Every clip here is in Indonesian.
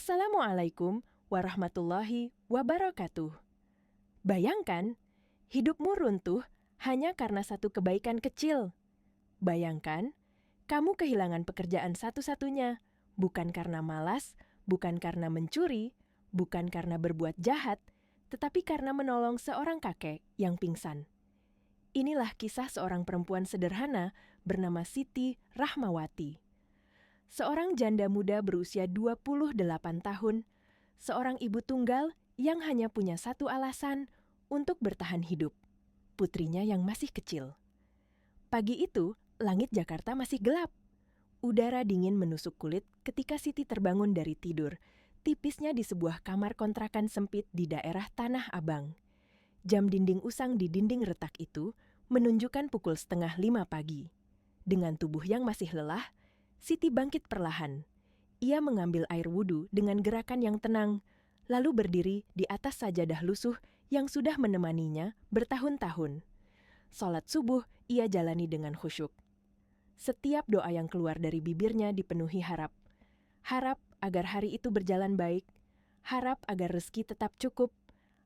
Assalamualaikum warahmatullahi wabarakatuh. Bayangkan, hidupmu runtuh hanya karena satu kebaikan kecil. Bayangkan, kamu kehilangan pekerjaan satu-satunya, bukan karena malas, bukan karena mencuri, bukan karena berbuat jahat, tetapi karena menolong seorang kakek yang pingsan. Inilah kisah seorang perempuan sederhana bernama Siti Rahmawati. Seorang janda muda berusia 28 tahun, seorang ibu tunggal yang hanya punya satu alasan untuk bertahan hidup, putrinya yang masih kecil. Pagi itu, langit Jakarta masih gelap. Udara dingin menusuk kulit ketika Siti terbangun dari tidur, tipisnya di sebuah kamar kontrakan sempit di daerah Tanah Abang. Jam dinding usang di dinding retak itu menunjukkan pukul 4:30 pagi. Dengan tubuh yang masih lelah, Siti bangkit perlahan. Ia mengambil air wudhu dengan gerakan yang tenang, lalu berdiri di atas sajadah lusuh yang sudah menemaninya bertahun-tahun. Salat subuh ia jalani dengan khusyuk. Setiap doa yang keluar dari bibirnya dipenuhi harap. Harap agar hari itu berjalan baik, harap agar rezeki tetap cukup,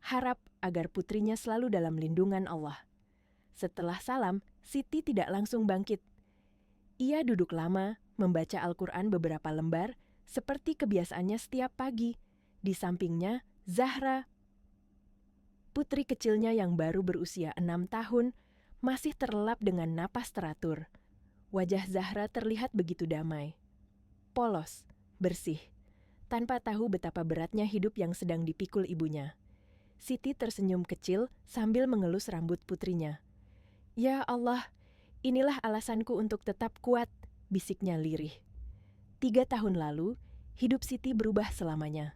harap agar putrinya selalu dalam lindungan Allah. Setelah salam, Siti tidak langsung bangkit. Ia duduk lama, membaca Al-Quran beberapa lembar, seperti kebiasaannya setiap pagi. Di sampingnya, Zahra, putri kecilnya yang baru berusia 6 tahun, masih terlelap dengan napas teratur. Wajah Zahra terlihat begitu damai. Polos, bersih, tanpa tahu betapa beratnya hidup yang sedang dipikul ibunya. Siti tersenyum kecil sambil mengelus rambut putrinya. "Ya Allah, inilah alasanku untuk tetap kuat," bisiknya lirih. 3 tahun lalu, hidup Siti berubah selamanya.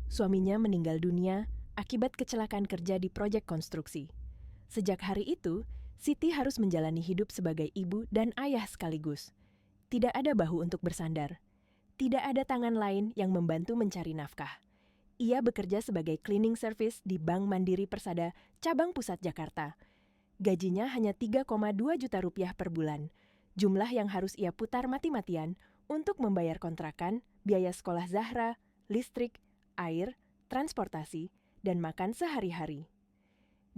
Suaminya meninggal dunia akibat kecelakaan kerja di proyek konstruksi. Sejak hari itu, Siti harus menjalani hidup sebagai ibu dan ayah sekaligus. Tidak ada bahu untuk bersandar. Tidak ada tangan lain yang membantu mencari nafkah. Ia bekerja sebagai cleaning service di Bank Mandiri Persada, cabang pusat Jakarta. Gajinya hanya 3,2 juta rupiah per bulan, jumlah yang harus ia putar mati-matian untuk membayar kontrakan, biaya sekolah Zahra, listrik, air, transportasi, dan makan sehari-hari.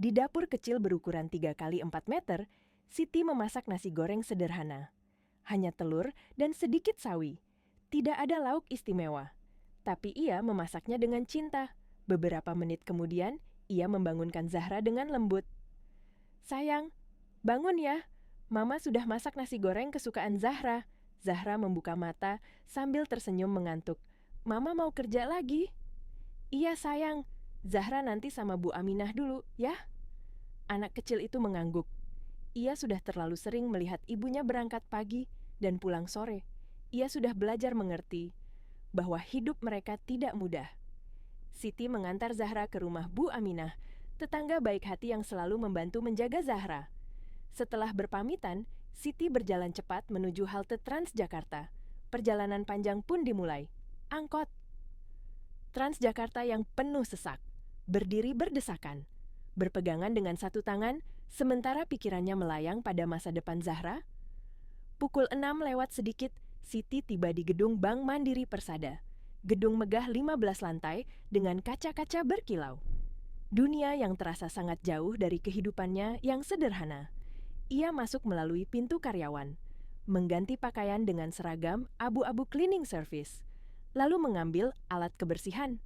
Di dapur kecil berukuran 3x4 meter, Siti memasak nasi goreng sederhana. Hanya telur dan sedikit sawi. Tidak ada lauk istimewa. Tapi ia memasaknya dengan cinta. Beberapa menit kemudian, ia membangunkan Zahra dengan lembut. "Sayang, bangun ya. Mama sudah masak nasi goreng kesukaan Zahra." Zahra membuka mata sambil tersenyum mengantuk. "Mama mau kerja lagi." "Iya sayang, Zahra nanti sama Bu Aminah dulu, ya." Anak kecil itu mengangguk. Ia sudah terlalu sering melihat ibunya berangkat pagi dan pulang sore. Ia sudah belajar mengerti bahwa hidup mereka tidak mudah. Siti mengantar Zahra ke rumah Bu Aminah, tetangga baik hati yang selalu membantu menjaga Zahra. Setelah berpamitan, Siti berjalan cepat menuju halte Transjakarta. Perjalanan panjang pun dimulai. Angkot Transjakarta yang penuh sesak, berdiri berdesakan, berpegangan dengan satu tangan, sementara pikirannya melayang pada masa depan Zahra. Pukul 6 lewat sedikit, Siti tiba di gedung Bank Mandiri Persada. Gedung megah 15 lantai dengan kaca-kaca berkilau. Dunia yang terasa sangat jauh dari kehidupannya yang sederhana. Ia masuk melalui pintu karyawan, mengganti pakaian dengan seragam abu-abu cleaning service, lalu mengambil alat kebersihan.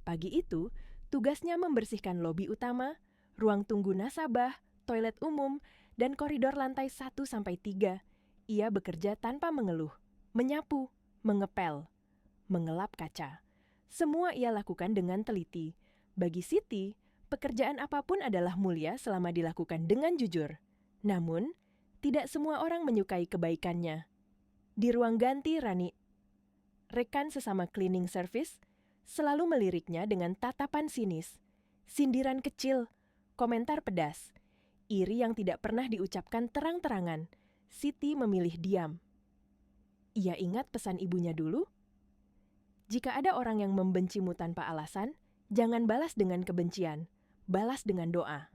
Pagi itu, tugasnya membersihkan lobi utama, ruang tunggu nasabah, toilet umum, dan koridor lantai 1-3. Ia bekerja tanpa mengeluh, menyapu, mengepel, mengelap kaca. Semua ia lakukan dengan teliti. Bagi Siti, pekerjaan apapun adalah mulia selama dilakukan dengan jujur. Namun, tidak semua orang menyukai kebaikannya. Di ruang ganti Rani, rekan sesama cleaning service, selalu meliriknya dengan tatapan sinis, sindiran kecil, komentar pedas, iri yang tidak pernah diucapkan terang-terangan. Siti memilih diam. Ia ingat pesan ibunya dulu. Jika ada orang yang membencimu tanpa alasan, jangan balas dengan kebencian, balas dengan doa.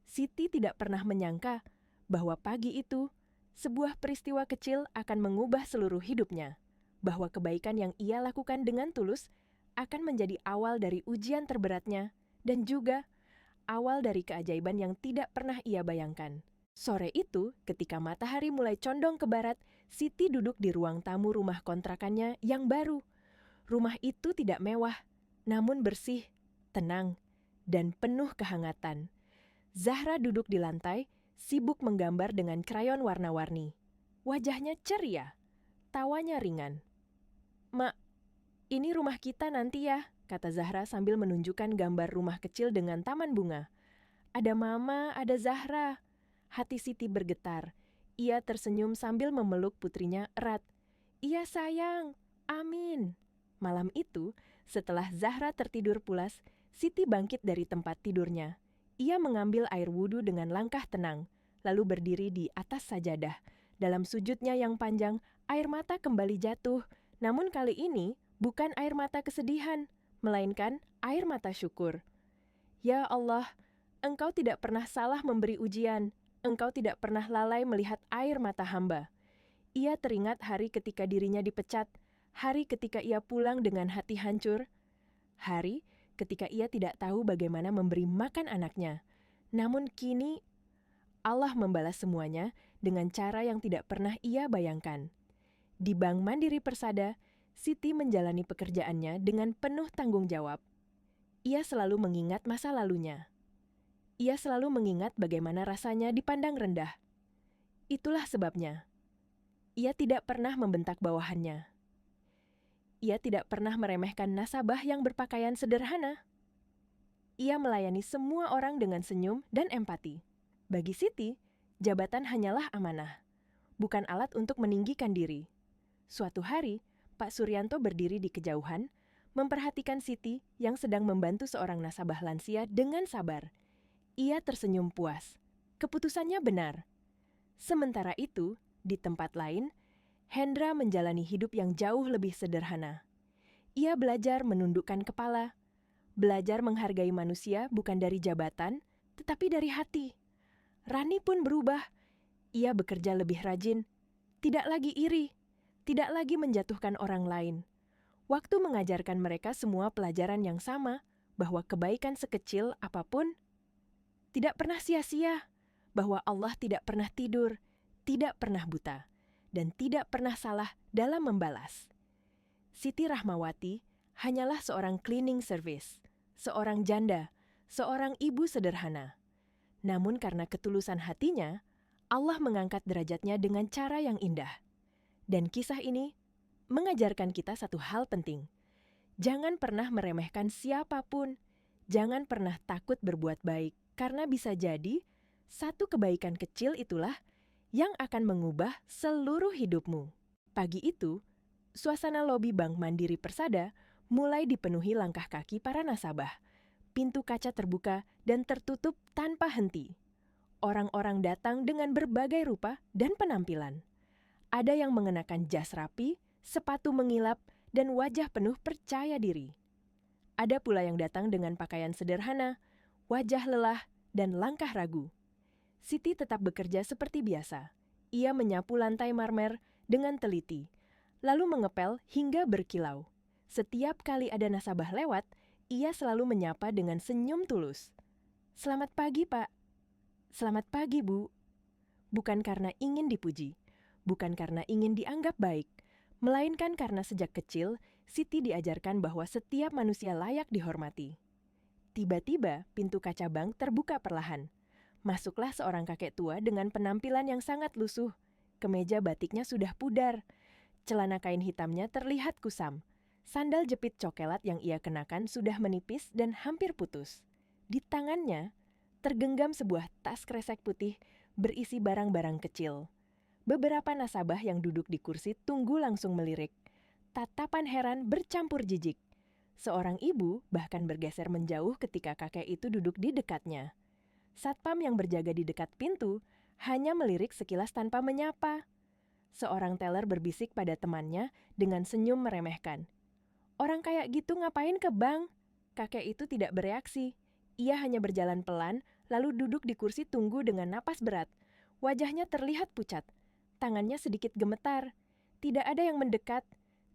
Siti tidak pernah menyangka bahwa pagi itu, sebuah peristiwa kecil akan mengubah seluruh hidupnya, bahwa kebaikan yang ia lakukan dengan tulus akan menjadi awal dari ujian terberatnya dan juga awal dari keajaiban yang tidak pernah ia bayangkan. Sore itu, ketika matahari mulai condong ke barat, Siti duduk di ruang tamu rumah kontrakannya yang baru. Rumah itu tidak mewah, namun bersih, tenang, dan penuh kehangatan. Zahra duduk di lantai, sibuk menggambar dengan krayon warna-warni. Wajahnya ceria, tawanya ringan. "Mak, ini rumah kita nanti ya," kata Zahra sambil menunjukkan gambar rumah kecil dengan taman bunga. "Ada Mama, ada Zahra." Hati Siti bergetar. Ia tersenyum sambil memeluk putrinya erat. "Iya sayang, amin." Malam itu, setelah Zahra tertidur pulas, Siti bangkit dari tempat tidurnya. Ia mengambil air wudhu dengan langkah tenang, lalu berdiri di atas sajadah. Dalam sujudnya yang panjang, air mata kembali jatuh. Namun kali ini bukan air mata kesedihan, melainkan air mata syukur. "Ya Allah, Engkau tidak pernah salah memberi ujian. Engkau tidak pernah lalai melihat air mata hamba." Ia teringat hari ketika dirinya dipecat, hari ketika ia pulang dengan hati hancur, hari ketika ia tidak tahu bagaimana memberi makan anaknya. Namun kini, Allah membalas semuanya dengan cara yang tidak pernah ia bayangkan. Di Bank Mandiri Persada, Siti menjalani pekerjaannya dengan penuh tanggung jawab. Ia selalu mengingat masa lalunya. Ia selalu mengingat bagaimana rasanya dipandang rendah. Itulah sebabnya ia tidak pernah membentak bawahannya. Ia tidak pernah meremehkan nasabah yang berpakaian sederhana. Ia melayani semua orang dengan senyum dan empati. Bagi Siti, jabatan hanyalah amanah, bukan alat untuk meninggikan diri. Suatu hari, Pak Suryanto berdiri di kejauhan, memperhatikan Siti yang sedang membantu seorang nasabah lansia dengan sabar. Ia tersenyum puas. Keputusannya benar. Sementara itu, di tempat lain, Hendra menjalani hidup yang jauh lebih sederhana. Ia belajar menundukkan kepala, belajar menghargai manusia bukan dari jabatan, tetapi dari hati. Rani pun berubah. Ia bekerja lebih rajin, tidak lagi iri, tidak lagi menjatuhkan orang lain. Waktu mengajarkan mereka semua pelajaran yang sama, bahwa kebaikan sekecil apapun tidak pernah sia-sia, bahwa Allah tidak pernah tidur, tidak pernah buta, dan tidak pernah salah dalam membalas. Siti Rahmawati hanyalah seorang cleaning service, seorang janda, seorang ibu sederhana. Namun karena ketulusan hatinya, Allah mengangkat derajatnya dengan cara yang indah. Dan kisah ini mengajarkan kita satu hal penting. Jangan pernah meremehkan siapapun. Jangan pernah takut berbuat baik, karena bisa jadi satu kebaikan kecil itulah yang akan mengubah seluruh hidupmu. Pagi itu, suasana lobi Bank Mandiri Persada mulai dipenuhi langkah kaki para nasabah. Pintu kaca terbuka dan tertutup tanpa henti. Orang-orang datang dengan berbagai rupa dan penampilan. Ada yang mengenakan jas rapi, sepatu mengilap, dan wajah penuh percaya diri. Ada pula yang datang dengan pakaian sederhana, wajah lelah, dan langkah ragu. Siti tetap bekerja seperti biasa. Ia menyapu lantai marmer dengan teliti, lalu mengepel hingga berkilau. Setiap kali ada nasabah lewat, ia selalu menyapa dengan senyum tulus. "Selamat pagi, Pak." "Selamat pagi, Bu." Bukan karena ingin dipuji, bukan karena ingin dianggap baik, melainkan karena sejak kecil, Siti diajarkan bahwa setiap manusia layak dihormati. Tiba-tiba, pintu kaca bank terbuka perlahan. Masuklah seorang kakek tua dengan penampilan yang sangat lusuh. Kemeja batiknya sudah pudar. Celana kain hitamnya terlihat kusam. Sandal jepit cokelat yang ia kenakan sudah menipis dan hampir putus. Di tangannya, tergenggam sebuah tas kresek putih berisi barang-barang kecil. Beberapa nasabah yang duduk di kursi tunggu langsung melirik. Tatapan heran bercampur jijik. Seorang ibu bahkan bergeser menjauh ketika kakek itu duduk di dekatnya. Satpam yang berjaga di dekat pintu hanya melirik sekilas tanpa menyapa. Seorang teller berbisik pada temannya dengan senyum meremehkan. "Orang kayak gitu ngapain ke bank?" Kakek itu tidak bereaksi. Ia hanya berjalan pelan, lalu duduk di kursi tunggu dengan napas berat. Wajahnya terlihat pucat. Tangannya sedikit gemetar. Tidak ada yang mendekat,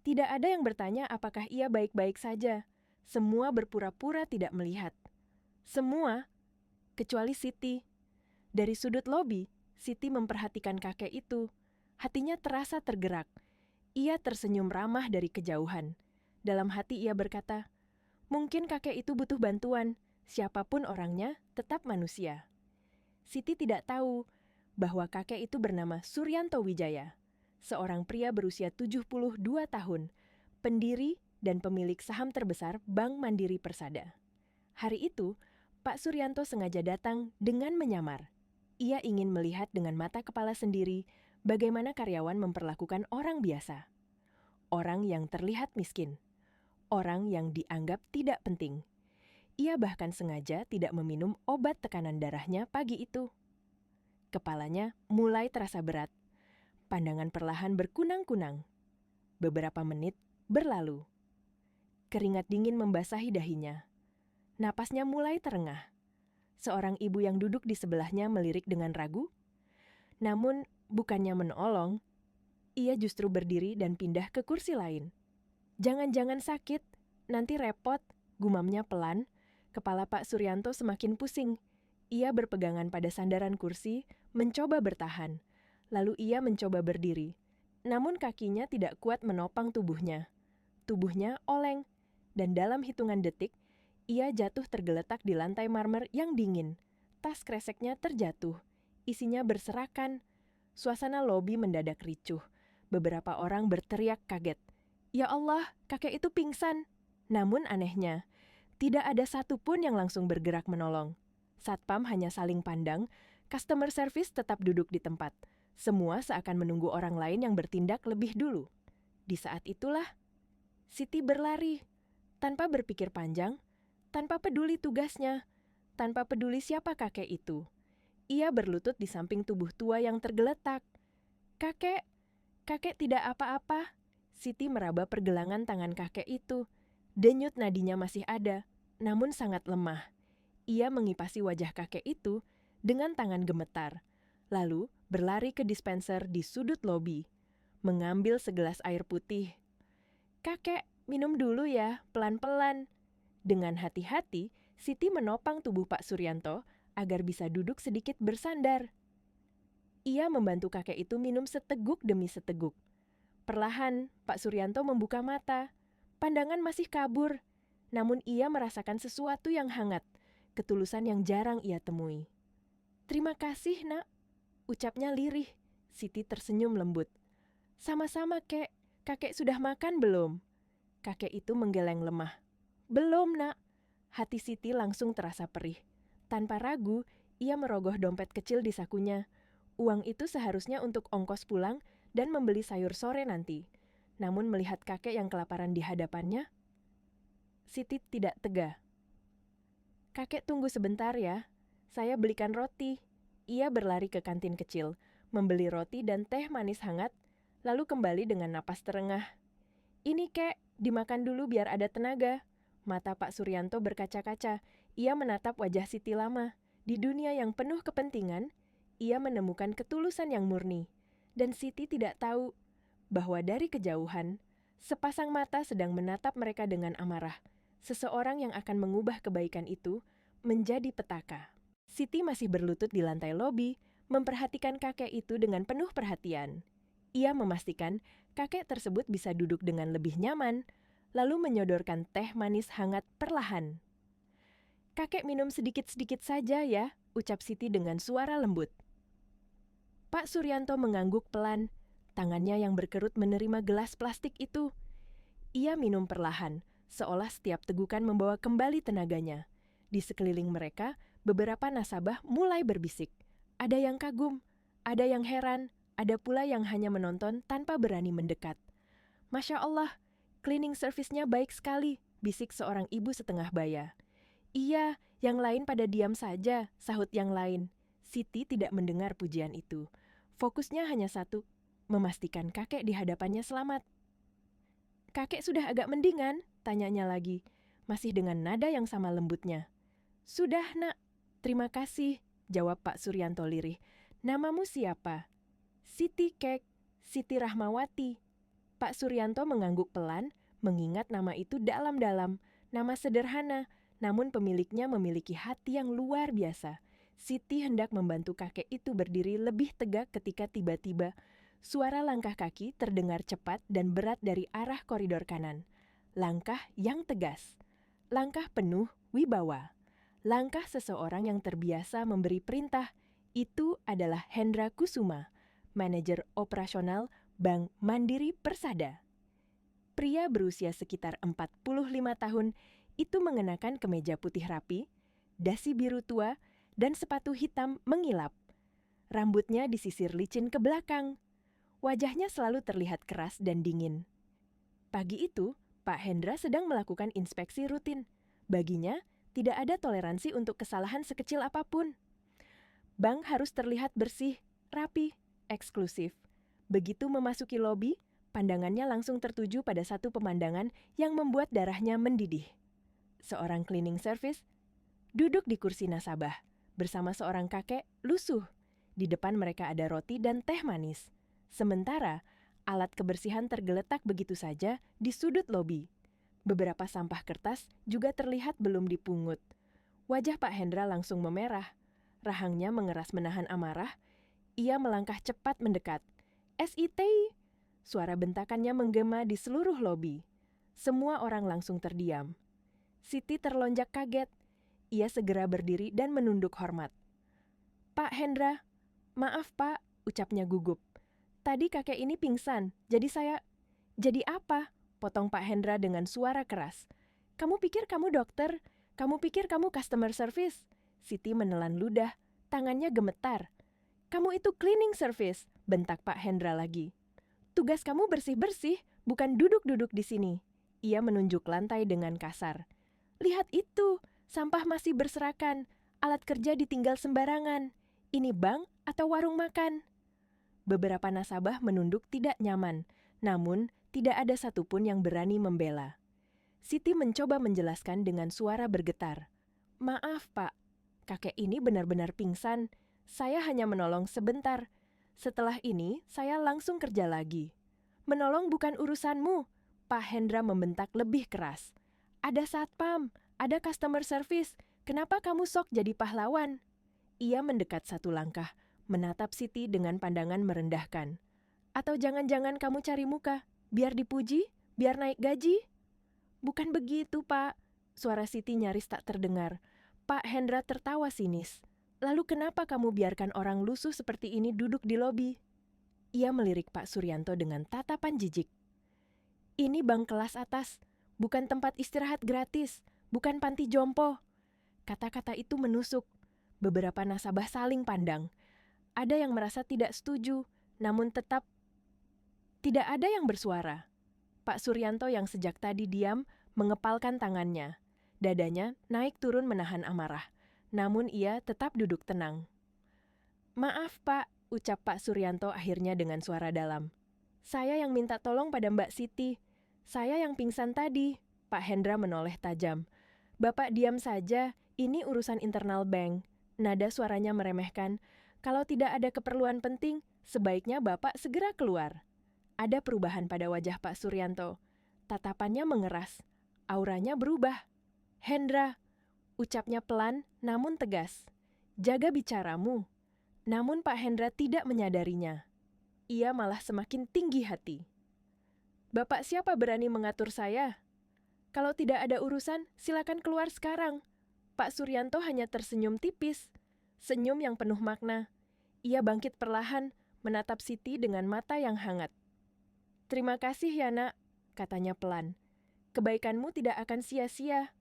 Tidak ada yang bertanya apakah ia baik-baik saja. Semua berpura-pura tidak melihat. Semua, kecuali Siti. Dari sudut lobi, Siti memperhatikan kakek itu. Hatinya terasa tergerak. Ia tersenyum ramah dari kejauhan. Dalam hati ia berkata, mungkin kakek itu butuh bantuan. Siapapun orangnya, tetap manusia. Siti tidak tahu bahwa kakek itu bernama Suryanto Wijaya, seorang pria berusia 72 tahun, pendiri dan pemilik saham terbesar Bank Mandiri Persada. Hari itu, Pak Suryanto sengaja datang dengan menyamar. Ia ingin melihat dengan mata kepala sendiri bagaimana karyawan memperlakukan orang biasa. Orang yang terlihat miskin. Orang yang dianggap tidak penting. Ia bahkan sengaja tidak meminum obat tekanan darahnya pagi itu. Kepalanya mulai terasa berat. Pandangan perlahan berkunang-kunang. Beberapa menit berlalu. Keringat dingin membasahi dahinya. Napasnya mulai terengah. Seorang ibu yang duduk di sebelahnya melirik dengan ragu. Namun, bukannya menolong, ia justru berdiri dan pindah ke kursi lain. Jangan-jangan sakit, nanti repot, gumamnya pelan. Kepala Pak Suryanto semakin pusing. Ia berpegangan pada sandaran kursi, mencoba bertahan. Lalu ia mencoba berdiri. Namun kakinya tidak kuat menopang tubuhnya. Tubuhnya oleng, dan dalam hitungan detik, ia jatuh tergeletak di lantai marmer yang dingin. Tas kreseknya terjatuh. Isinya berserakan. Suasana lobi mendadak ricuh. Beberapa orang berteriak kaget. Ya Allah, kakek itu pingsan. Namun anehnya, tidak ada satupun yang langsung bergerak menolong. Satpam hanya saling pandang, customer service tetap duduk di tempat. Semua seakan menunggu orang lain yang bertindak lebih dulu. Di saat itulah, Siti berlari. Tanpa berpikir panjang, tanpa peduli tugasnya, tanpa peduli siapa kakek itu. Ia berlutut di samping tubuh tua yang tergeletak. Kakek, kakek tidak apa-apa. Siti meraba pergelangan tangan kakek itu. Denyut nadinya masih ada, namun sangat lemah. Ia mengipasi wajah kakek itu dengan tangan gemetar, lalu berlari ke dispenser di sudut lobi, mengambil segelas air putih. Kakek, minum dulu ya, pelan-pelan. Dengan hati-hati, Siti menopang tubuh Pak Suryanto agar bisa duduk sedikit bersandar. Ia membantu kakek itu minum seteguk demi seteguk. Perlahan, Pak Suryanto membuka mata. Pandangan masih kabur, namun ia merasakan sesuatu yang hangat, ketulusan yang jarang ia temui. Terima kasih, nak, ucapnya lirih. Siti tersenyum lembut. Sama-sama, kek. Kakek sudah makan belum? Kakek itu menggeleng lemah. Belum, nak. Hati Siti langsung terasa perih. Tanpa ragu, ia merogoh dompet kecil di sakunya. Uang itu seharusnya untuk ongkos pulang dan membeli sayur sore nanti. Namun melihat kakek yang kelaparan di hadapannya, Siti tidak tega. Kakek tunggu sebentar ya, saya belikan roti. Ia berlari ke kantin kecil, membeli roti dan teh manis hangat, lalu kembali dengan napas terengah. Ini kek, dimakan dulu biar ada tenaga. Mata Pak Suryanto berkaca-kaca, ia menatap wajah Siti lama. Di dunia yang penuh kepentingan, ia menemukan ketulusan yang murni. Dan Siti tidak tahu bahwa dari kejauhan, sepasang mata sedang menatap mereka dengan amarah. Seseorang yang akan mengubah kebaikan itu menjadi petaka. Siti masih berlutut di lantai lobi, memperhatikan kakek itu dengan penuh perhatian. Ia memastikan kakek tersebut bisa duduk dengan lebih nyaman, lalu menyodorkan teh manis hangat perlahan. Kakek minum sedikit-sedikit saja ya, ucap Siti dengan suara lembut. Pak Suryanto mengangguk pelan. Tangannya yang berkerut menerima gelas plastik itu. Ia minum perlahan, seolah setiap tegukan membawa kembali tenaganya. Di sekeliling mereka, beberapa nasabah mulai berbisik. Ada yang kagum, ada yang heran, ada pula yang hanya menonton tanpa berani mendekat. Masya Allah, cleaning service-nya baik sekali, bisik seorang ibu setengah baya. Iya, yang lain pada diam saja, sahut yang lain. Siti tidak mendengar pujian itu. Fokusnya hanya satu, memastikan kakek di hadapannya selamat. Kakek sudah agak mendingan, tanyanya lagi, masih dengan nada yang sama lembutnya. Sudah, nak. Terima kasih, jawab Pak Suryanto lirih. Namamu siapa? Siti, kek. Siti Rahmawati. Pak Suryanto mengangguk pelan, mengingat nama itu dalam-dalam, nama sederhana, namun pemiliknya memiliki hati yang luar biasa. Siti hendak membantu kakek itu berdiri lebih tegak ketika tiba-tiba suara langkah kaki terdengar cepat dan berat dari arah koridor kanan. Langkah yang tegas. Langkah penuh wibawa. Langkah seseorang yang terbiasa memberi perintah. Itu adalah Hendra Kusuma, manajer operasional Bank Mandiri Persada. Pria berusia sekitar 45 tahun itu mengenakan kemeja putih rapi, dasi biru tua, dan sepatu hitam mengilap. Rambutnya disisir licin ke belakang. Wajahnya selalu terlihat keras dan dingin. Pagi itu, Pak Hendra sedang melakukan inspeksi rutin. Baginya, tidak ada toleransi untuk kesalahan sekecil apapun. Bank harus terlihat bersih, rapi, eksklusif. Begitu memasuki lobi, pandangannya langsung tertuju pada satu pemandangan yang membuat darahnya mendidih. Seorang cleaning service duduk di kursi nasabah bersama seorang kakek lusuh. Di depan mereka ada roti dan teh manis. Sementara, alat kebersihan tergeletak begitu saja di sudut lobi. Beberapa sampah kertas juga terlihat belum dipungut. Wajah Pak Hendra langsung memerah. Rahangnya mengeras menahan amarah. Ia melangkah cepat mendekat. "SIT!" Suara bentakannya menggema di seluruh lobi. Semua orang langsung terdiam. Siti terlonjak kaget. Ia segera berdiri dan menunduk hormat. "Pak Hendra, maaf Pak," ucapnya gugup. "Tadi kakek ini pingsan, jadi saya..." "Jadi apa?" potong Pak Hendra dengan suara keras. "Kamu pikir kamu dokter? Kamu pikir kamu customer service?" Siti menelan ludah, tangannya gemetar. "Kamu itu cleaning service," bentak Pak Hendra lagi. "Tugas kamu bersih-bersih, bukan duduk-duduk di sini." Ia menunjuk lantai dengan kasar. "Lihat itu, sampah masih berserakan, alat kerja ditinggal sembarangan. Ini bank atau warung makan?" Beberapa nasabah menunduk tidak nyaman, namun tidak ada satupun yang berani membela. Siti mencoba menjelaskan dengan suara bergetar. "Maaf Pak, kakek ini benar-benar pingsan. Saya hanya menolong sebentar. Setelah ini, saya langsung kerja lagi." "Menolong bukan urusanmu," Pak Hendra membentak lebih keras. "Ada satpam, ada customer service. Kenapa kamu sok jadi pahlawan?" Ia mendekat satu langkah, menatap Siti dengan pandangan merendahkan. "Atau jangan-jangan kamu cari muka, biar dipuji, biar naik gaji?" "Bukan begitu, Pak." Suara Siti nyaris tak terdengar. Pak Hendra tertawa sinis. "Lalu kenapa kamu biarkan orang lusuh seperti ini duduk di lobi?" Ia melirik Pak Suryanto dengan tatapan jijik. "Ini bank kelas atas, bukan tempat istirahat gratis, bukan panti jompo." Kata-kata itu menusuk. Beberapa nasabah saling pandang. Ada yang merasa tidak setuju, namun tetap tidak ada yang bersuara. Pak Suryanto yang sejak tadi diam mengepalkan tangannya. Dadanya naik turun menahan amarah, namun ia tetap duduk tenang. "Maaf Pak," ucap Pak Suryanto akhirnya dengan suara dalam. "Saya yang minta tolong pada Mbak Siti. Saya yang pingsan tadi." Pak Hendra menoleh tajam. "Bapak diam saja, ini urusan internal bank." Nada suaranya meremehkan. "Kalau tidak ada keperluan penting, sebaiknya Bapak segera keluar." Ada perubahan pada wajah Pak Suryanto. Tatapannya mengeras. Auranya berubah. "Hendra," ucapnya pelan namun tegas. "Jaga bicaramu." Namun Pak Hendra tidak menyadarinya. Ia malah semakin tinggi hati. "Bapak siapa berani mengatur saya? Kalau tidak ada urusan, silakan keluar sekarang." Pak Suryanto hanya tersenyum tipis. Senyum yang penuh makna. Ia bangkit perlahan, menatap Siti dengan mata yang hangat. "Terima kasih ya nak," katanya pelan. "Kebaikanmu tidak akan sia-sia.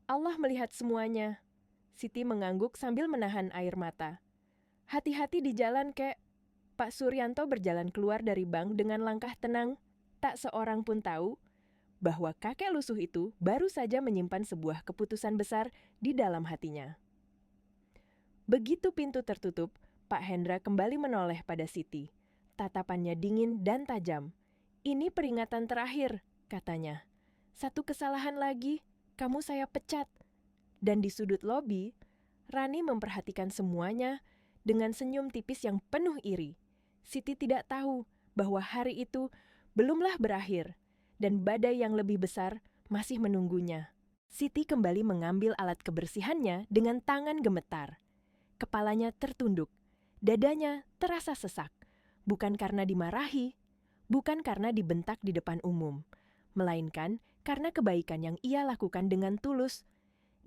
Allah melihat semuanya." Siti mengangguk sambil menahan air mata. "Hati-hati di jalan, Kek." Pak Suryanto berjalan keluar dari bank dengan langkah tenang. Tak seorang pun tahu bahwa kakek lusuh itu baru saja menyimpan sebuah keputusan besar di dalam hatinya. Begitu pintu tertutup, Pak Hendra kembali menoleh pada Siti. Tatapannya dingin dan tajam. "Ini peringatan terakhir," katanya. "Satu kesalahan lagi, kamu saya pecat." Dan di sudut lobi, Rani memperhatikan semuanya dengan senyum tipis yang penuh iri. Siti tidak tahu bahwa hari itu belumlah berakhir, dan badai yang lebih besar masih menunggunya. Siti kembali mengambil alat kebersihannya dengan tangan gemetar. Kepalanya tertunduk, dadanya terasa sesak, bukan karena dimarahi, bukan karena dibentak di depan umum, melainkan karena kebaikan yang ia lakukan dengan tulus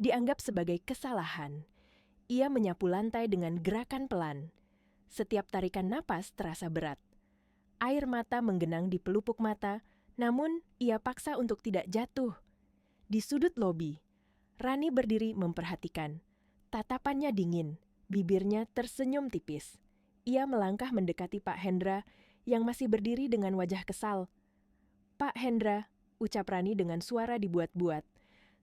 dianggap sebagai kesalahan. Ia menyapu lantai dengan gerakan pelan. Setiap tarikan napas terasa berat. Air mata menggenang di pelupuk mata, namun ia paksa untuk tidak jatuh. Di sudut lobi, Rani berdiri memperhatikan. Tatapannya dingin, bibirnya tersenyum tipis. Ia melangkah mendekati Pak Hendra yang masih berdiri dengan wajah kesal. "Pak Hendra," ucap Rani dengan suara dibuat-buat.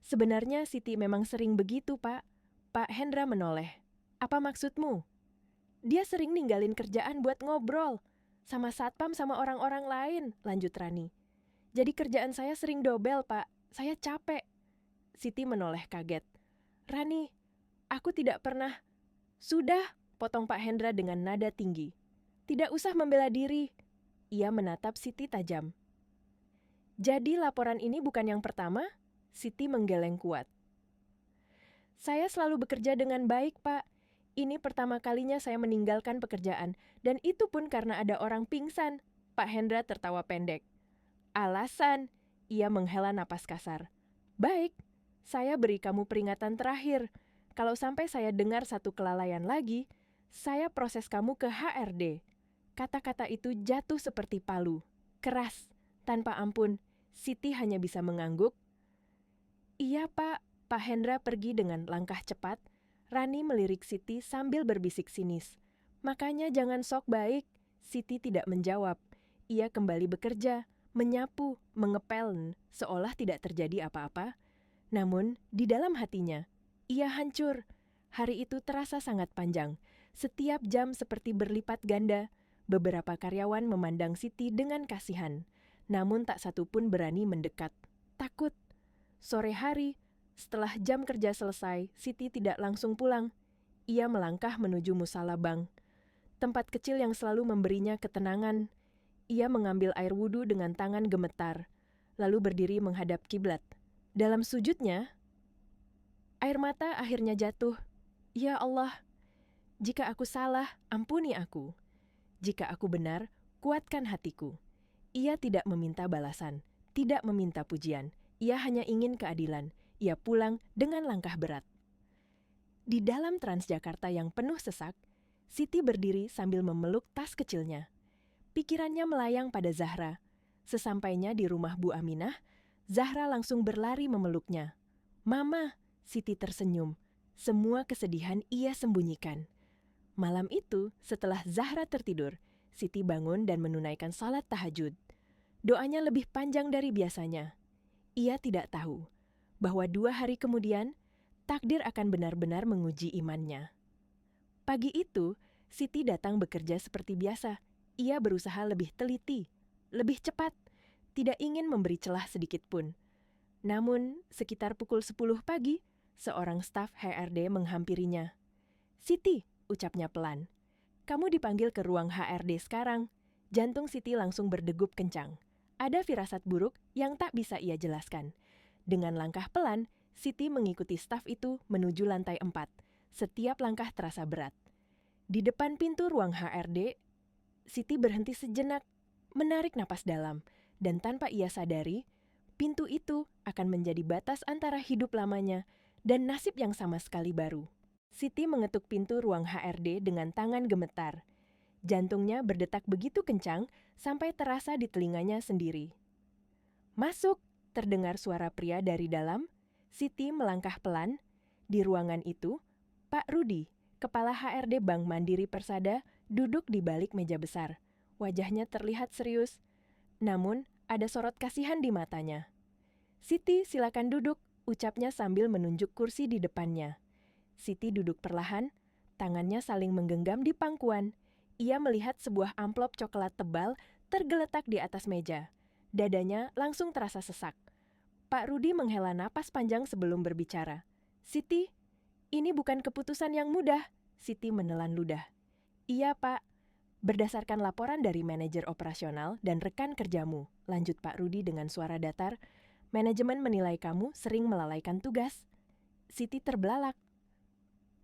"Sebenarnya Siti memang sering begitu, Pak." Pak Hendra menoleh. "Apa maksudmu?" "Dia sering ninggalin kerjaan buat ngobrol. Sama satpam sama orang-orang lain," lanjut Rani. "Jadi kerjaan saya sering dobel, Pak. Saya capek." Siti menoleh kaget. "Rani, aku tidak pernah..." "Sudah," potong Pak Hendra dengan nada tinggi. "Tidak usah membela diri." Ia menatap Siti tajam. "Jadi laporan ini bukan yang pertama?" Siti menggeleng kuat. "Saya selalu bekerja dengan baik, Pak. Ini pertama kalinya saya meninggalkan pekerjaan, dan itu pun karena ada orang pingsan." Pak Hendra tertawa pendek. "Alasan?" Ia menghela napas kasar. "Baik, saya beri kamu peringatan terakhir. Kalau sampai saya dengar satu kelalaian lagi, saya proses kamu ke HRD." Kata-kata itu jatuh seperti palu. Keras, tanpa ampun. Siti hanya bisa mengangguk. "Iya, Pak." Pak Hendra pergi dengan langkah cepat. Rani melirik Siti sambil berbisik sinis. "Makanya jangan sok baik." Siti tidak menjawab. Ia kembali bekerja, menyapu, mengepel, seolah tidak terjadi apa-apa. Namun, di dalam hatinya, ia hancur. Hari itu terasa sangat panjang. Setiap jam seperti berlipat ganda. Beberapa karyawan memandang Siti dengan kasihan. Namun tak satu pun berani mendekat. Takut. Sore hari, setelah jam kerja selesai, Siti tidak langsung pulang. Ia melangkah menuju musala bank, tempat kecil yang selalu memberinya ketenangan. Ia mengambil air wudhu dengan tangan gemetar, lalu berdiri menghadap kiblat. Dalam sujudnya, air mata akhirnya jatuh. "Ya Allah, jika aku salah, ampuni aku. Jika aku benar, kuatkan hatiku." Ia tidak meminta balasan, tidak meminta pujian. Ia hanya ingin keadilan. Ia pulang dengan langkah berat. Di dalam Transjakarta yang penuh sesak, Siti berdiri sambil memeluk tas kecilnya. Pikirannya melayang pada Zahra. Sesampainya di rumah Bu Aminah, Zahra langsung berlari memeluknya. "Mama," Siti tersenyum. Semua kesedihan ia sembunyikan. Malam itu, setelah Zahra tertidur, Siti bangun dan menunaikan salat tahajud. Doanya lebih panjang dari biasanya. Ia tidak tahu bahwa 2 hari kemudian, takdir akan benar-benar menguji imannya. Pagi itu, Siti datang bekerja seperti biasa. Ia berusaha lebih teliti, lebih cepat, tidak ingin memberi celah sedikit pun. Namun, sekitar pukul 10 pagi, seorang staf HRD menghampirinya. "Siti," ucapnya pelan, "kamu dipanggil ke ruang HRD sekarang." Jantung Siti langsung berdegup kencang. Ada firasat buruk yang tak bisa ia jelaskan. Dengan langkah pelan, Siti mengikuti staf itu menuju lantai 4. Setiap langkah terasa berat. Di depan pintu ruang HRD, Siti berhenti sejenak, menarik napas dalam, dan tanpa ia sadari, pintu itu akan menjadi batas antara hidup lamanya dan nasib yang sama sekali baru. Siti mengetuk pintu ruang HRD dengan tangan gemetar. Jantungnya berdetak begitu kencang sampai terasa di telinganya sendiri. "Masuk!" terdengar suara pria dari dalam. Siti melangkah pelan. Di ruangan itu, Pak Rudi, kepala HRD Bank Mandiri Persada, duduk di balik meja besar. Wajahnya terlihat serius, namun ada sorot kasihan di matanya. "Siti, silakan duduk," ucapnya sambil menunjuk kursi di depannya. Siti duduk perlahan, tangannya saling menggenggam di pangkuan. Ia melihat sebuah amplop coklat tebal tergeletak di atas meja. Dadanya langsung terasa sesak. Pak Rudi menghela napas panjang sebelum berbicara. "Siti, ini bukan keputusan yang mudah." Siti menelan ludah. "Iya, Pak. Berdasarkan laporan dari manajer operasional dan rekan kerjamu, lanjut Pak Rudi dengan suara datar, manajemen menilai kamu sering melalaikan tugas. Siti terbelalak.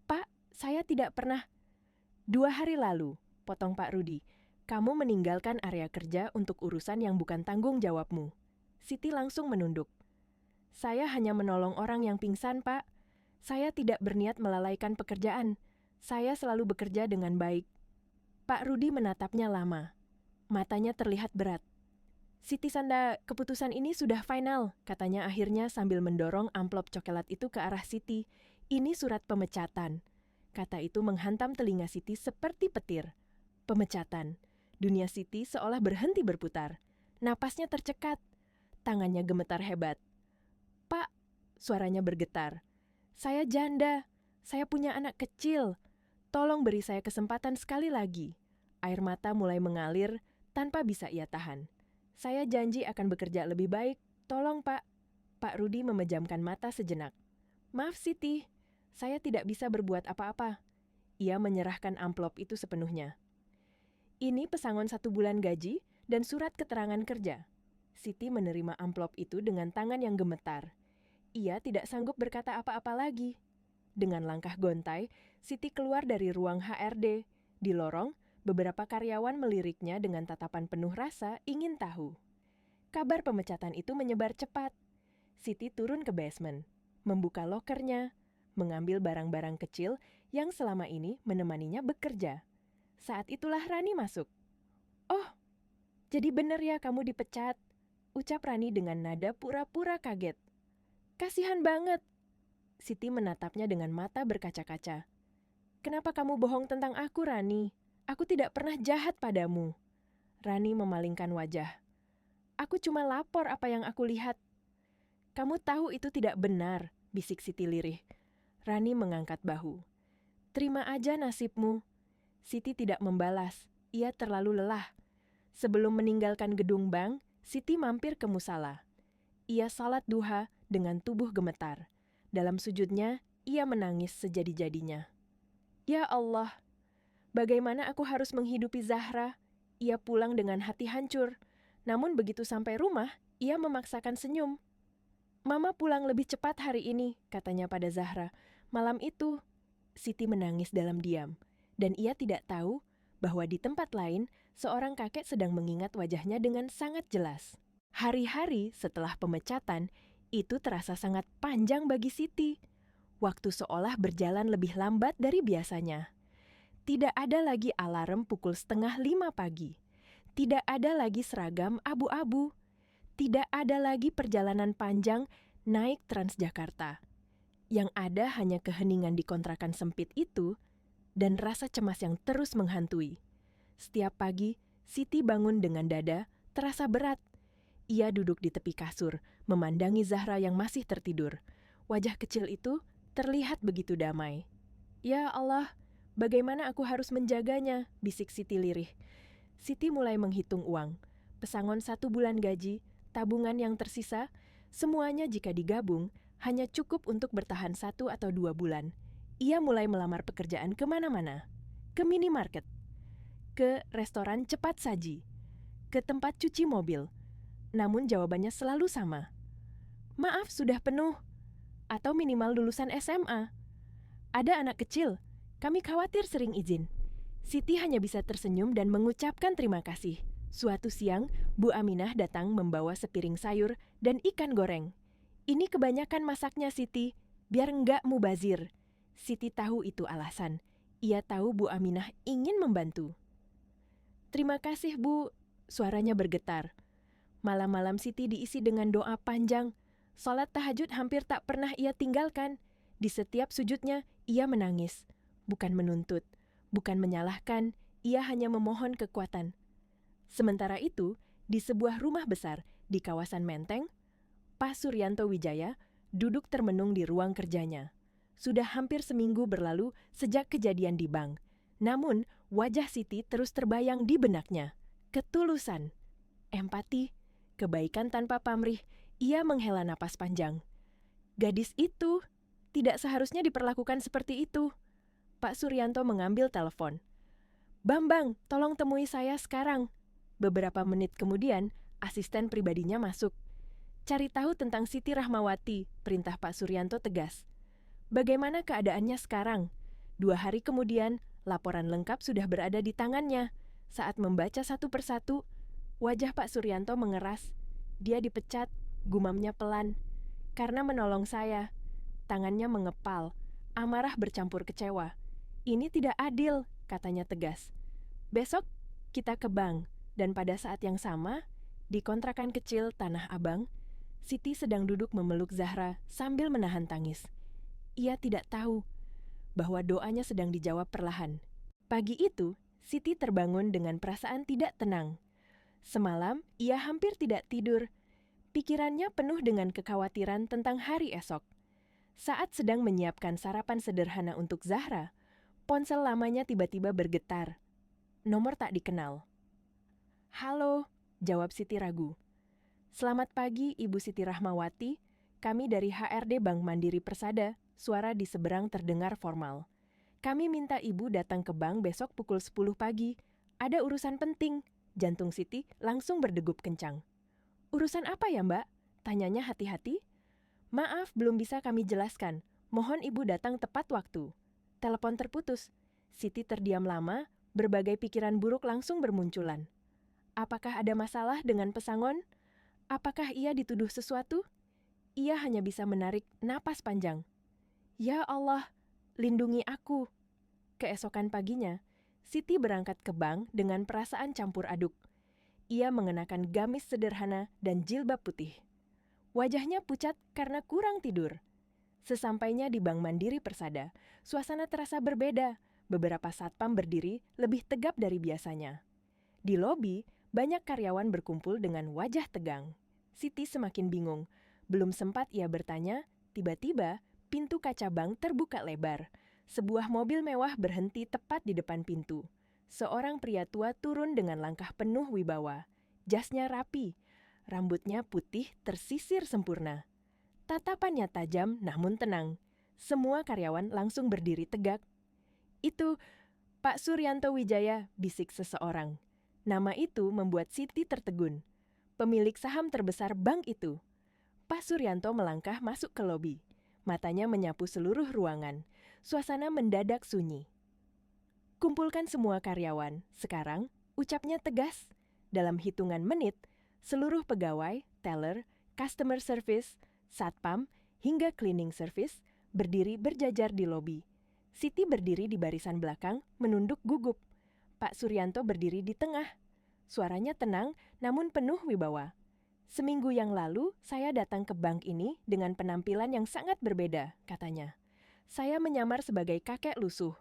Pak, saya tidak pernah. 2 hari lalu, potong Pak Rudi, kamu meninggalkan area kerja untuk urusan yang bukan tanggung jawabmu. Siti langsung menunduk. Saya hanya menolong orang yang pingsan, Pak. Saya tidak berniat melalaikan pekerjaan. Saya selalu bekerja dengan baik. Pak Rudi menatapnya lama. Matanya terlihat berat. Siti Sanda, keputusan ini sudah final, katanya akhirnya sambil mendorong amplop coklat itu ke arah Siti. Ini surat pemecatan. Kata itu menghantam telinga Siti seperti petir. Pemecatan. Dunia Siti seolah berhenti berputar. Napasnya tercekat. Tangannya gemetar hebat. Pak, suaranya bergetar. Saya janda. Saya punya anak kecil. Tolong beri saya kesempatan sekali lagi. Air mata mulai mengalir tanpa bisa ia tahan. Saya janji akan bekerja lebih baik. Tolong, Pak. Pak Rudi memejamkan mata sejenak. Maaf, Siti. Saya tidak bisa berbuat apa-apa. Ia menyerahkan amplop itu sepenuhnya. Ini pesangon 1 bulan gaji dan surat keterangan kerja. Siti menerima amplop itu dengan tangan yang gemetar. Ia tidak sanggup berkata apa-apa lagi. Dengan langkah gontai, Siti keluar dari ruang HRD. Di lorong, beberapa karyawan meliriknya dengan tatapan penuh rasa ingin tahu. Kabar pemecatan itu menyebar cepat. Siti turun ke basement, membuka lokernya, mengambil barang-barang kecil yang selama ini menemaninya bekerja. Saat itulah Rani masuk. Oh, jadi benar ya kamu dipecat, ucap Rani dengan nada pura-pura kaget. Kasihan banget. Siti menatapnya dengan mata berkaca-kaca. Kenapa kamu bohong tentang aku, Rani? Aku tidak pernah jahat padamu. Rani memalingkan wajah. Aku cuma lapor apa yang aku lihat. Kamu tahu itu tidak benar, bisik Siti lirih. Rani mengangkat bahu. Terima aja nasibmu. Siti tidak membalas. Ia terlalu lelah. Sebelum meninggalkan gedung bank, Siti mampir ke musala. Ia salat duha dengan tubuh gemetar. Dalam sujudnya, ia menangis sejadi-jadinya. Ya Allah, bagaimana aku harus menghidupi Zahra? Ia pulang dengan hati hancur. Namun begitu sampai rumah, ia memaksakan senyum. Mama pulang lebih cepat hari ini, katanya pada Zahra. Malam itu, Siti menangis dalam diam. Dan ia tidak tahu bahwa di tempat lain, seorang kakek sedang mengingat wajahnya dengan sangat jelas. Hari-hari setelah pemecatan, itu terasa sangat panjang bagi Siti. Waktu seolah berjalan lebih lambat dari biasanya. Tidak ada lagi alarm pukul 4:30 pagi. Tidak ada lagi seragam abu-abu. Tidak ada lagi perjalanan panjang naik Transjakarta. Yang ada hanya keheningan di kontrakan sempit itu dan rasa cemas yang terus menghantui. Setiap pagi, Siti bangun dengan dada terasa berat. Ia duduk di tepi kasur, memandangi Zahra yang masih tertidur. Wajah kecil itu terlihat begitu damai. Ya Allah, bagaimana aku harus menjaganya, bisik Siti lirih. Siti mulai menghitung uang. Pesangon 1 bulan gaji, tabungan yang tersisa, semuanya jika digabung, hanya cukup untuk bertahan 1 atau 2 bulan. Ia mulai melamar pekerjaan kemana-mana. Ke minimarket, ke restoran cepat saji, ke tempat cuci mobil. Namun jawabannya selalu sama. Maaf, sudah penuh. Atau minimal lulusan SMA. Ada anak kecil, kami khawatir sering izin. Siti hanya bisa tersenyum dan mengucapkan terima kasih. Suatu siang, Bu Aminah datang membawa sepiring sayur dan ikan goreng. Ini kebanyakan masaknya, Siti, biar enggak mubazir. Siti tahu itu alasan. Ia tahu Bu Aminah ingin membantu. Terima kasih, Bu. Suaranya bergetar. Malam-malam Siti diisi dengan doa panjang. Salat tahajud hampir tak pernah ia tinggalkan. Di setiap sujudnya, ia menangis. Bukan menuntut, bukan menyalahkan, ia hanya memohon kekuatan. Sementara itu, di sebuah rumah besar di kawasan Menteng, Pak Suryanto Wijaya duduk termenung di ruang kerjanya. Sudah hampir seminggu berlalu sejak kejadian di bank. Namun, wajah Siti terus terbayang di benaknya. Ketulusan, empati, kebaikan tanpa pamrih, ia menghela napas panjang. Gadis itu tidak seharusnya diperlakukan seperti itu. Pak Suryanto mengambil telepon. "Bambang, tolong temui saya sekarang." Beberapa menit kemudian, asisten pribadinya masuk. "Cari tahu tentang Siti Rahmawati," perintah Pak Suryanto tegas. "Bagaimana keadaannya sekarang?" 2 hari kemudian, laporan lengkap sudah berada di tangannya. Saat membaca satu persatu, wajah Pak Suryanto mengeras. "Dia dipecat," gumamnya pelan. "Karena menolong saya." Tangannya mengepal, amarah bercampur kecewa. "Ini tidak adil," katanya tegas. "Besok kita ke bank." Dan pada saat yang sama, di kontrakan kecil Tanah Abang, Siti sedang duduk memeluk Zahra sambil menahan tangis. Ia tidak tahu bahwa doanya sedang dijawab perlahan. Pagi itu, Siti terbangun dengan perasaan tidak tenang. Semalam, ia hampir tidak tidur. Pikirannya penuh dengan kekhawatiran tentang hari esok. Saat sedang menyiapkan sarapan sederhana untuk Zahra, ponsel lamanya tiba-tiba bergetar. Nomor tak dikenal. "Halo," jawab Siti ragu. "Selamat pagi, Ibu Siti Rahmawati. Kami dari HRD Bank Mandiri Persada." Suara di seberang terdengar formal. "Kami minta Ibu datang ke bank besok pukul 10 pagi. Ada urusan penting." Jantung Siti langsung berdegup kencang. "Urusan apa ya, Mbak?" tanyanya hati-hati. "Maaf, belum bisa kami jelaskan. Mohon Ibu datang tepat waktu." Telepon terputus. Siti terdiam lama, berbagai pikiran buruk langsung bermunculan. Apakah ada masalah dengan pesangon? Apakah ia dituduh sesuatu? Ia hanya bisa menarik napas panjang. "Ya Allah, lindungi aku." Keesokan paginya, Siti berangkat ke bank dengan perasaan campur aduk. Ia mengenakan gamis sederhana dan jilbab putih. Wajahnya pucat karena kurang tidur. Sesampainya di Bank Mandiri Persada, suasana terasa berbeda. Beberapa satpam berdiri lebih tegap dari biasanya. Di lobi, banyak karyawan berkumpul dengan wajah tegang. Siti semakin bingung. Belum sempat ia bertanya, tiba-tiba pintu kaca bank terbuka lebar. Sebuah mobil mewah berhenti tepat di depan pintu. Seorang pria tua turun dengan langkah penuh wibawa. Jasnya rapi, rambutnya putih tersisir sempurna. Tatapannya tajam namun tenang. Semua karyawan langsung berdiri tegak. "Itu Pak Suryanto Wijaya," bisik seseorang. Nama itu membuat Siti tertegun. Pemilik saham terbesar bank itu. Pak Suryanto melangkah masuk ke lobi. Matanya menyapu seluruh ruangan. Suasana mendadak sunyi. "Kumpulkan semua karyawan. Sekarang," ucapnya tegas. Dalam hitungan menit, seluruh pegawai, teller, customer service, satpam, hingga cleaning service berdiri berjajar di lobi. Siti berdiri di barisan belakang, menunduk gugup. Pak Suryanto berdiri di tengah. Suaranya tenang, namun penuh wibawa. "Seminggu yang lalu, saya datang ke bank ini dengan penampilan yang sangat berbeda," katanya. "Saya menyamar sebagai kakek lusuh."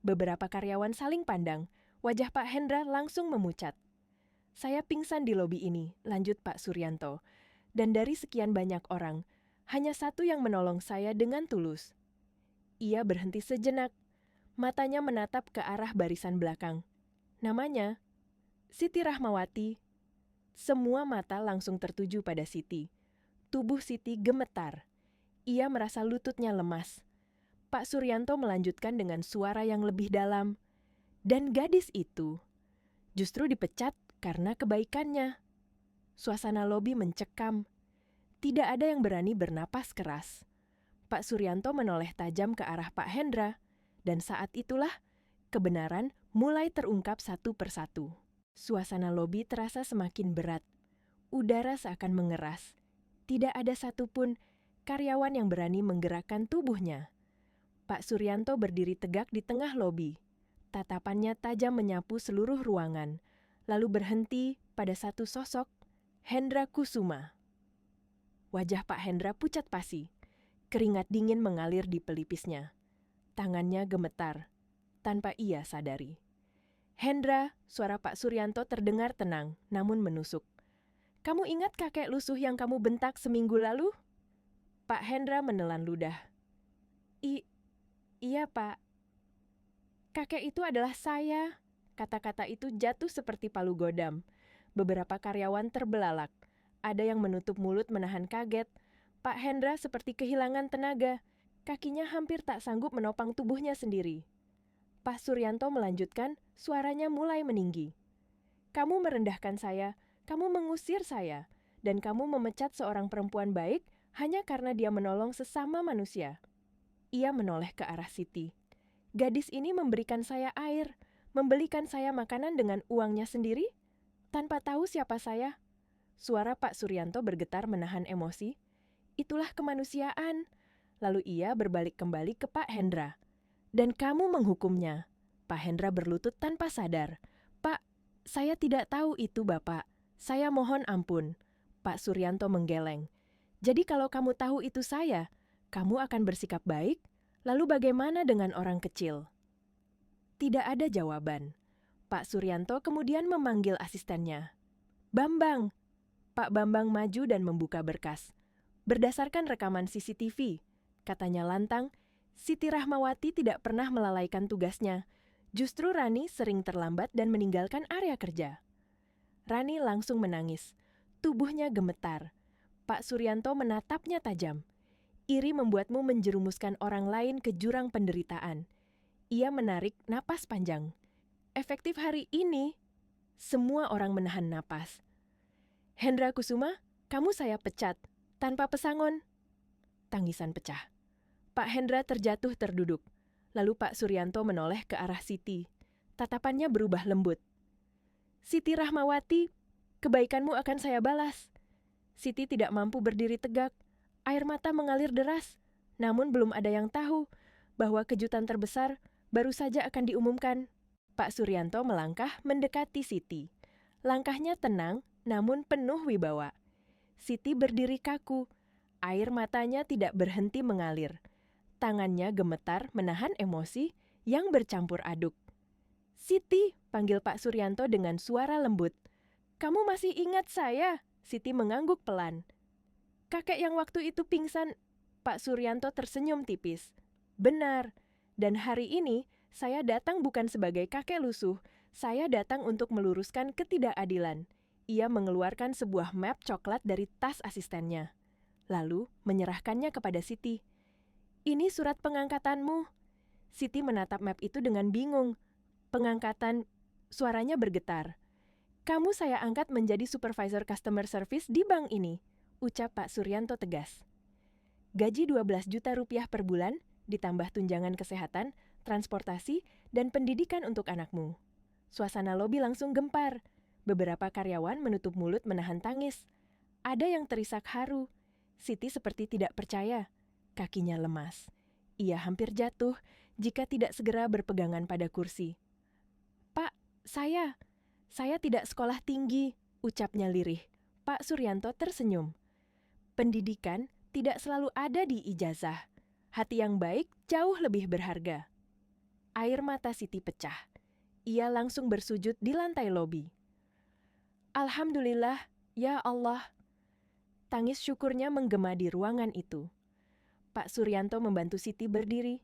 Beberapa karyawan saling pandang. Wajah Pak Hendra langsung memucat. "Saya pingsan di lobi ini," lanjut Pak Suryanto. "Dan dari sekian banyak orang, hanya satu yang menolong saya dengan tulus." Ia berhenti sejenak. Matanya menatap ke arah barisan belakang. "Namanya Siti Rahmawati." Semua mata langsung tertuju pada Siti. Tubuh Siti gemetar. Ia merasa lututnya lemas. Pak Suryanto melanjutkan dengan suara yang lebih dalam. "Dan gadis itu justru dipecat karena kebaikannya." Suasana lobi mencekam. Tidak ada yang berani bernapas keras. Pak Suryanto menoleh tajam ke arah Pak Hendra. Dan saat itulah, kebenaran mulai terungkap satu persatu. Suasana lobi terasa semakin berat. Udara seakan mengeras. Tidak ada satupun karyawan yang berani menggerakkan tubuhnya. Pak Suryanto berdiri tegak di tengah lobi. Tatapannya tajam menyapu seluruh ruangan, lalu berhenti pada satu sosok, Hendra Kusuma. Wajah Pak Hendra pucat pasi. Keringat dingin mengalir di pelipisnya. Tangannya gemetar, tanpa ia sadari. "Hendra," suara Pak Suryanto terdengar tenang, namun menusuk. "Kamu ingat kakek lusuh yang kamu bentak seminggu lalu?" Pak Hendra menelan ludah. Iya, Pak. Kakek itu adalah saya." Kata-kata itu jatuh seperti palu godam. Beberapa karyawan terbelalak. Ada yang menutup mulut menahan kaget. Pak Hendra seperti kehilangan tenaga. Kakinya hampir tak sanggup menopang tubuhnya sendiri. Pak Suryanto melanjutkan, suaranya mulai meninggi. Kamu merendahkan saya, kamu mengusir saya, dan kamu memecat seorang perempuan baik hanya karena dia menolong sesama manusia. Ia menoleh ke arah Siti. Gadis ini memberikan saya air, membelikan saya makanan dengan uangnya sendiri, tanpa tahu siapa saya. Suara Pak Suryanto bergetar menahan emosi. Itulah kemanusiaan. Lalu ia berbalik kembali ke Pak Hendra. Dan kamu menghukumnya. Pak Hendra berlutut tanpa sadar. Pak, saya tidak tahu itu Bapak. Saya mohon ampun. Pak Suryanto menggeleng. Jadi kalau kamu tahu itu saya, kamu akan bersikap baik? Lalu bagaimana dengan orang kecil? Tidak ada jawaban. Pak Suryanto kemudian memanggil asistennya. Bambang. Pak Bambang maju dan membuka berkas. Berdasarkan rekaman CCTV, katanya lantang, Siti Rahmawati tidak pernah melalaikan tugasnya. Justru Rani sering terlambat dan meninggalkan area kerja. Rani langsung menangis. Tubuhnya gemetar. Pak Suryanto menatapnya tajam. Iri membuatmu menjerumuskan orang lain ke jurang penderitaan. Ia menarik napas panjang. Efektif hari ini, semua orang menahan napas. Hendra Kusuma, kamu saya pecat. Tanpa pesangon. Tangisan pecah. Pak Hendra terjatuh terduduk. Lalu Pak Suryanto menoleh ke arah Siti. Tatapannya berubah lembut. Siti Rahmawati, kebaikanmu akan saya balas. Siti tidak mampu berdiri tegak. Air mata mengalir deras. Namun belum ada yang tahu bahwa kejutan terbesar baru saja akan diumumkan. Pak Suryanto melangkah mendekati Siti. Langkahnya tenang, namun penuh wibawa. Siti berdiri kaku. Air matanya tidak berhenti mengalir. Tangannya gemetar menahan emosi yang bercampur aduk. Siti, panggil Pak Suryanto dengan suara lembut. Kamu masih ingat saya? Siti mengangguk pelan. Kakek yang waktu itu pingsan. Pak Suryanto tersenyum tipis. Benar. Dan hari ini saya datang bukan sebagai kakek lusuh. Saya datang untuk meluruskan ketidakadilan. Ia mengeluarkan sebuah map coklat dari tas asistennya. Lalu menyerahkannya kepada Siti. Ini surat pengangkatanmu. Siti menatap map itu dengan bingung. Pengangkatan, suaranya bergetar. Kamu saya angkat menjadi supervisor customer service di bank ini, ucap Pak Suryanto tegas. Gaji 12 juta rupiah per bulan, ditambah tunjangan kesehatan, transportasi, dan pendidikan untuk anakmu. Suasana lobi langsung gempar. Beberapa karyawan menutup mulut menahan tangis. Ada yang terisak haru. Siti seperti tidak percaya. Kakinya lemas. Ia hampir jatuh jika tidak segera berpegangan pada kursi. Pak, saya tidak sekolah tinggi, ucapnya lirih. Pak Suryanto tersenyum. Pendidikan tidak selalu ada di ijazah. Hati yang baik jauh lebih berharga. Air mata Siti pecah. Ia langsung bersujud di lantai lobi. Alhamdulillah, ya Allah. Tangis syukurnya menggema di ruangan itu. Pak Suryanto membantu Siti berdiri.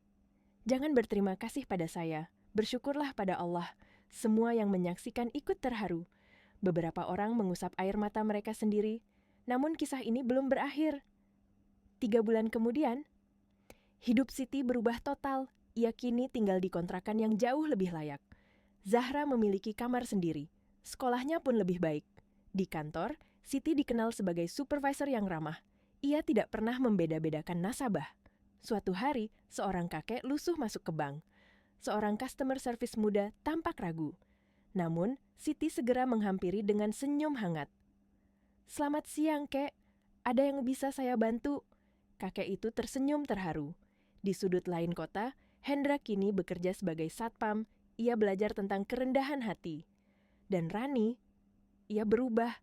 Jangan berterima kasih pada saya. Bersyukurlah pada Allah. Semua yang menyaksikan ikut terharu. Beberapa orang mengusap air mata mereka sendiri. Namun kisah ini belum berakhir. 3 bulan kemudian, hidup Siti berubah total. Ia kini tinggal di kontrakan yang jauh lebih layak. Zahra memiliki kamar sendiri. Sekolahnya pun lebih baik. Di kantor, Siti dikenal sebagai supervisor yang ramah. Ia tidak pernah membeda-bedakan nasabah. Suatu hari, seorang kakek lusuh masuk ke bank. Seorang customer service muda tampak ragu. Namun, Siti segera menghampiri dengan senyum hangat. Selamat siang, Kek. Ada yang bisa saya bantu? Kakek itu tersenyum terharu. Di sudut lain kota, Hendra kini bekerja sebagai satpam. Ia belajar tentang kerendahan hati. Dan Rani, ia berubah.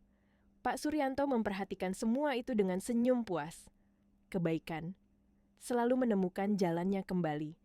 Pak Suryanto memperhatikan semua itu dengan senyum puas. Kebaikan selalu menemukan jalannya kembali.